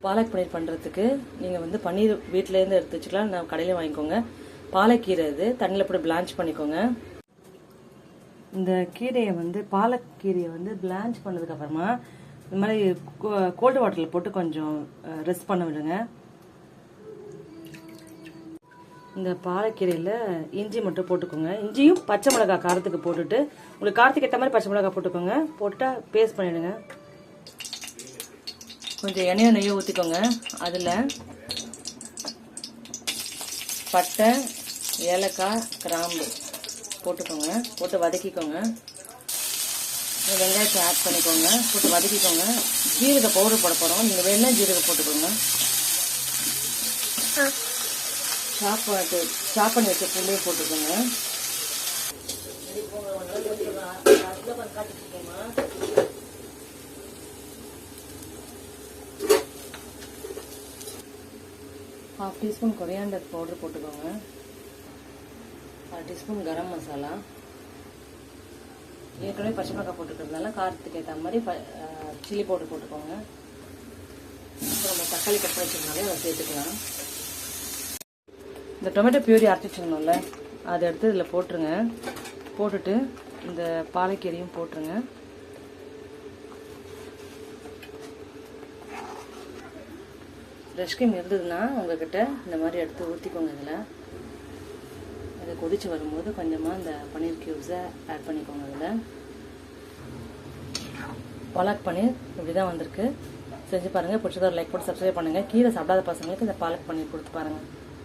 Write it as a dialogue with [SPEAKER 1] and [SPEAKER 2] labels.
[SPEAKER 1] பாலக் பன்னீர் பண்ணுறதுக்கு நீங்கள் வந்து பன்னீர் வீட்டிலேருந்து எடுத்து வச்சுக்கலாம், நான் கடையில் வாங்கிக்கோங்க. பாலக்கீரை இது தண்ணியில் போட்டு பிளான்ச் பண்ணிக்கோங்க. இந்த கீரையை வந்து பாலக்கீரையை வந்து பிளான்ச் பண்ணதுக்கப்புறமா இந்த மாதிரி கோல்டு வாட்டரில் போட்டு கொஞ்சம் ரெஸ்ட் பண்ண விடுங்க. இந்த பாலக்கீரையில் இஞ்சி மட்டும் போட்டுக்கோங்க. இஞ்சியும் பச்சை மிளகாய் காரத்துக்கு போட்டுட்டு, உங்களுக்கு காரத்துக்கு ஏற்ற மாதிரி பச்சை மிளகாய் போட்டுக்கோங்க. போட்டுட்டா பேஸ்ட் பண்ணிவிடுங்க. கொஞ்சம் எண்ணெயோ நெய்யோ ஊற்றிக்கோங்க. அதில் பட்டை, ஏலக்காய், கிராம்பு போட்டுக்கோங்க. போட்டு வதக்கிக்கோங்க. வெங்காயத்தை ஆட் பண்ணிக்கோங்க. போட்டு வதக்கிக்கோங்க. ஜீரக பவுடர் போட போகிறோம். நீங்கள் வேணா ஜீரகம் போட்டுக்கோங்க. சாப் பண்ணி வச்ச புள்ளையும் போட்டுக்கோங்க. ½ டீஸ்பூன் கொரியாண்டர் பவுடர் போட்டுக்கோங்க. 1/2 டீஸ்பூன் கரம் மசாலா. ஏற்கனவே பச்சை மிளகாய் போட்டுக்கிறதுனால காரத்துக்கு ஏற்ற மாதிரி சில்லி பவுடர் போட்டுக்கோங்க. அப்புறம் நம்ம தக்காளி கட் பண்ணி வச்சுருந்தாலே அதை சேர்த்துக்கலாம். இந்த டொமேட்டோ பியூரி அரைச்சி வச்சுக்கணும்ல, அதை எடுத்து இதில் போட்டுருங்க. போட்டுட்டு இந்த பாலக்கீரையும் போட்டுருங்க. ஃப்ரெஷ் க்ரீம் இருந்ததுன்னா உங்ககிட்ட இந்த மாதிரி எடுத்து ஊற்றிக்கோங்க. இதில் அதை கொதிச்சு வரும்போது கொஞ்சமாக இந்த பன்னீர் கியூப்ஸை ஆட் பண்ணிக்கோங்க. அதில் பாலக் பன்னீர் இப்படி தான் வந்திருக்கு. செஞ்சு பாருங்கள். பிடிச்சதை ஒரு லைக் போட்டு சப்ஸ்கிரைப் பண்ணுங்கள். கீரை சாப்பிடாத பசங்களுக்கு இந்த பாலக் பன்னீர் கொடுத்து பாருங்கள்.